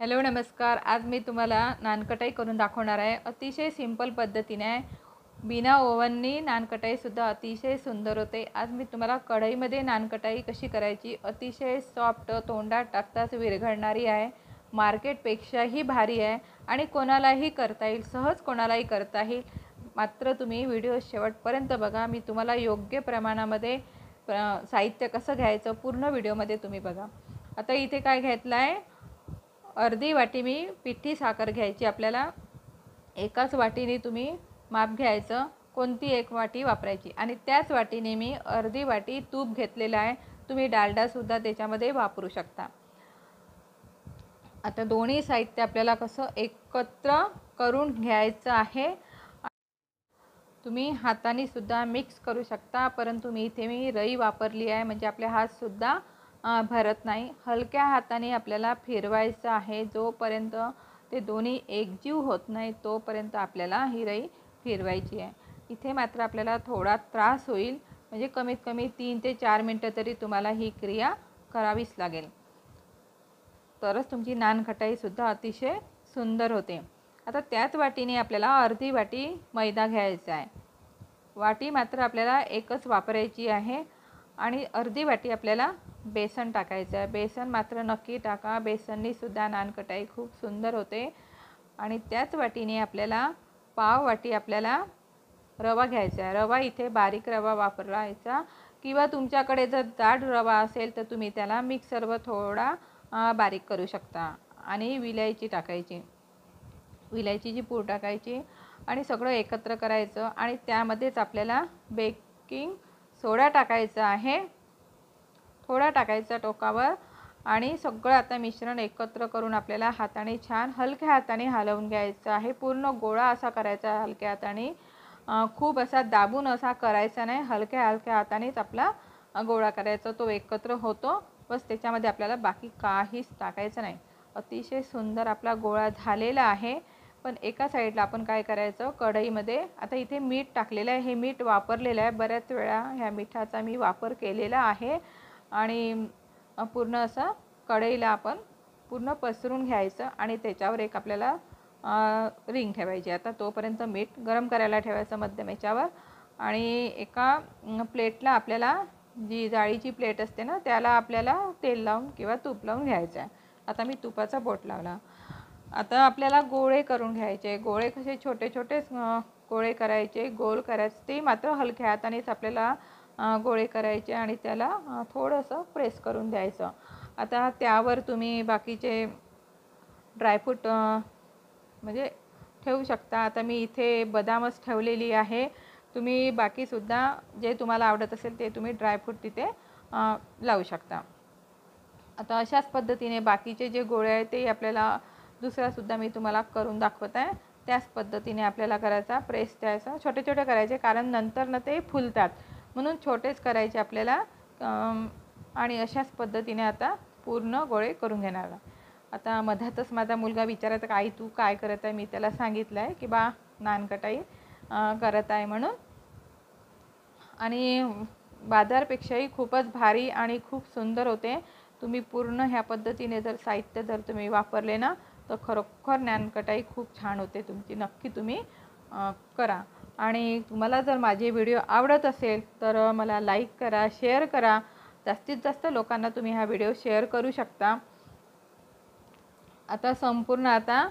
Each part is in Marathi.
हॅलो नमस्कार। आज मी तुम्हाला नानकटाई करून दाखवणार आहे। अतिशय सिंपल पद्धतीने बिना ओव्हननी नानकटाईसुद्धा अतिशय सुंदर होते। आज मी तुम्हाला कढईमध्ये नानकटाई कशी करायची, अतिशय सॉफ्ट, तोंडात टाकताच विरघळणारी आहे, मार्केटपेक्षाही भारी आहे आणि कोणालाही करता येईल, सहज कोणालाही करता येईल। मात्र तुम्ही व्हिडिओ शेवटपर्यंत बघा। मी तुम्हाला योग्य प्रमाणामध्ये साहित्य कसं घ्यायचं पूर्ण व्हिडिओमध्ये तुम्ही बघा। आता इथे काय घेतलं आहे, अर्धी वाटी मी पिठी साखर घ्यायची। आपल्याला एकाच वाटीने तुम्ही माप घ्यायचं, कोणती एक वाटी वापरायची आणि त्याच वाटीने मी अर्धी वाटी तूप घेतलेलं आहे। तुम्ही डालडासुद्धा त्याच्यामध्ये वापरू शकता। आता दोन्ही साहित्य आपल्याला कसं एकत्र करून घ्यायचं आहे। तुम्ही हाताने सुद्धा मिक्स करू शकता, परंतु मी रई वापरली आहे, म्हणजे आपले हातसुद्धा भरत नाही। हलक्या हाताने आपल्याला फिरवायचं आहे। जोपर्यंत ते दोन्ही एकजीव होत नाही तोपर्यंत आपल्याला ही रई फिरवायची आहे। इथे मात्र आपल्याला थोडा त्रास होईल, म्हणजे कमीत कमी 3 ते 4 मिनटं तरी तुम्हाला ही क्रिया करावीच लागेल, तरच तुमची नानकटाईसुद्धा अतिशय सुंदर होते। आता त्याच वाटीने आपल्याला अर्धी वाटी मैदा घ्यायचा आहे। वाटी मात्र आपल्याला एकच वापरायची आहे आणि अर्धी वाटी आपल्याला बेसन टाकायचं आहे। बेसन मात्र नक्की टाका, बेसननी सुद्धा नानकटाई खूप सुंदर होते। आणि त्याच वाटीने आपल्याला पाव वाटी आपल्याला रवा घ्यायचा आहे। रवा इथे बारीक रवा वापरायचा, किंवा तुमच्याकडे जर जाड रवा असेल तर तुम्ही त्याला मिक्सरवर थोडा बारीक करू शकता। आणि विलायची टाकायची, विलायचीची पूड टाकायची आणि सगळं एकत्र करायचं। आणि त्यामध्येच आपल्याला बेकिंग सोडा टाकायचा आहे, थोडा टाकायचा टोकावर। आणि सगळं आता मिश्रण एकत्र करून आपल्याला हाताने छान हलक्या हाताने हलवून घ्यायचं आहे। पूर्ण गोळा असा करायचा हलक्या हाताने, खूप असा दाबून असा करायचा नाही, हलक्या हलक्या हातानेच आपला गोळा करायचा। तो एकत्र होतो बस, त्याच्यामध्ये आपल्याला बाकी काहीच टाकायचं नाही। अतिशय सुंदर आपला गोळा झालेला आहे। पण एका साईडला आपण काय करायचं, कढईमध्ये आता इथे मीठ टाकलेलं आहे। हे मीठ वापरलेलं आहे, बऱ्याच वेळा ह्या मिठाचा मी वापर केलेला आहे। आणि पूर्ण असं कढईला आपण पूर्ण पसरून घ्यायचं आणि त्याच्यावर एक आपल्याला रिंग ठेवायची। आता तोपर्यंत मीठ गरम करायला ठेवायचं मध्यम याच्यावर। आणि एका प्लेटला आपल्याला, जी जाळीची प्लेट असते ना, त्याला आपल्याला तेल लावून किंवा तूप लावून घ्यायचं आहे। आता मी तुपाचा बोट लावला। आता आपल्याला गोळे करून घ्यायचे। गोळे कसे छोटे छोटेच गोळे करायचे, गोल करायचे, ते मात्र हलक्या हातानेच आपल्याला गोळे करायचे आणि त्याला थोडंसं प्रेस करून द्यायचं। आता त्यावर तुम्ही बाकीचे ड्रायफ्रूट म्हणजे ठेवू शकता। आता मी इथे बदामच ठेवलेली आहे, तुम्ही बाकीसुद्धा जे तुम्हाला आवडत असेल ते तुम्ही ड्रायफ्रूट तिथे लावू शकता। आता अशाच पद्धतीने बाकीचे जे गोळे आहेत ते आपल्याला दुसरासुद्धा मी तुम्हाला करून दाखवत आहे। त्याच पद्धतीने आपल्याला करायचा, प्रेस द्यायचा, छोटे छोटे करायचे, कारण नंतर ना ते फुलतात, म्हणून छोटेच करायचे आपल्याला। आणि अशाच पद्धतीने आता पूर्ण गोळे करून घेणार। आता मधातच माझा मुलगा विचारायचा, आई तू काय करत आहे? मी त्याला सांगितलं आहे की बा नानकटाई करत आहे म्हणून। आणि बाजारपेक्षाही खूपच भारी आणि खूप सुंदर होते। तुम्ही पूर्ण ह्या पद्धतीने जर साहित्य जर तुम्ही वापरले ना, तर खरोखर नानकटाई खूप छान होते तुमची। नक्की तुम्ही करा। आणि तुम्हाला जर माझे व्हिडिओ आवडत असेल तर मला लाईक करा, शेअर करा, जास्तीत जास्त लोकांना तुम्ही हा व्हिडिओ शेअर करू शकता। आता संपूर्ण आता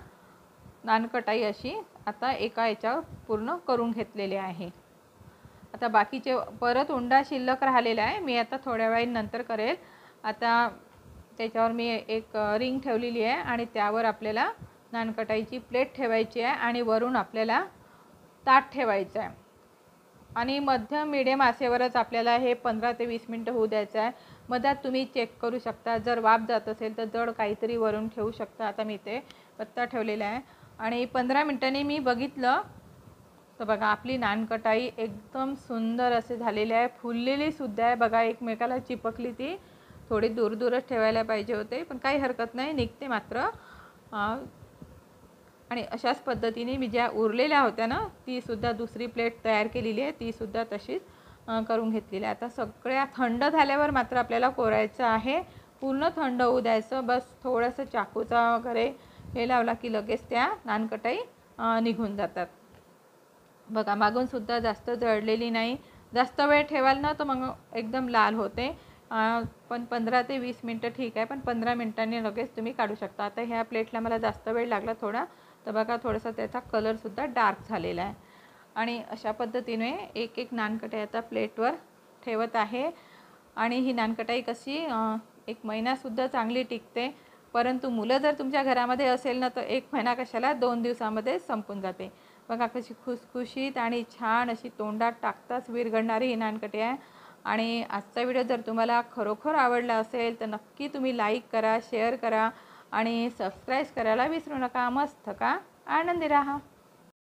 नानकटाई अशी आता एका याच्यावर पूर्ण करून घेतलेले आहे। आता बाकीचे परत उंडा शिल्लक राहिलेला आहे, मी आता थोड्या वेळानंतर करेल। आता त्याच्यावर मी एक रिंग ठेवलेली आहे आणि त्यावर आपल्याला नानकटाईची प्लेट ठेवायची आहे आणि वरून आपल्याला ताट ठेवायचं आहे। आणि मध्यम मीडियम आचेवरच आपल्याला हे 15 ते 20 मिनटं होऊ द्यायचं आहे। मधात तुम्ही चेक करू शकता, जर वाफ जात असेल तर जड काहीतरी वरून ठेवू शकता। आता मी ते पत्ता ठेवलेला आहे आणि 15 मिनटांनी मी बघितलं तर बघा आपली नानकटाई एकदम सुंदर असे झालेली आहे, फुललेली सुद्धा आहे बघा, एकमेकाला चिपकली। ती थोडी दूर दूरच ठेवायला पाहिजे होते, पण काही हरकत नाही, निघते मात्र। आणि अशाच पद्धतीने मी ज्या उरलेल्या होत्या ना, ती सुद्धा दुसरी प्लेट तयार केलेली आहे, ती सुद्धा तशीच करून घेतलेली आहे। आता सगळ्या थंड झाल्यावर मात्र आपल्याला कोरायचं आहे, पूर्ण थंड होऊ द्यायचं. बस थोडंसं चाकूचा वगैरे हे लावला की लगेच त्या नानकटाई निघून जातात. बघा मागून सुद्धा जास्त जळलेली नाही. जास्त वेळ ठेवाल ना तर मग एकदम लाल होते. पण 15 ते 20 मिनटं ठीक आहे, पण 15 मिनटांनी लगेच तुम्ही काढू शकता. आता ह्या प्लेटला मला जास्त वेळ लागला थोडा, तर बघा थोडासा त्याचा कलरसुद्धा डार्क झालेला आहे. आणि अशा पद्धतीने एक एक नानकटाई आता प्लेटवर ठेवत आहे. आणि ही नानकटाई कशी 1 महिनासुद्धा चांगली टिकते. परंतु मुलं जर तुमच्या घरामध्ये असेल ना तर 1 महिना कशाला 2 दिवसामध्ये संपून जाते. बघा कशी खुसखुशीत आणि छान अशी तोंडात टाकताच विरघळणारी ही नानकटाई आहे. आणि आजचा व्हिडिओ जर तुम्हाला खरोखर आवडला असेल तर नक्की तुम्ही लाईक करा, शेअर करा आणि सबस्क्राईब करायला विसरू नका. मस्त खा, आनंदी राहा.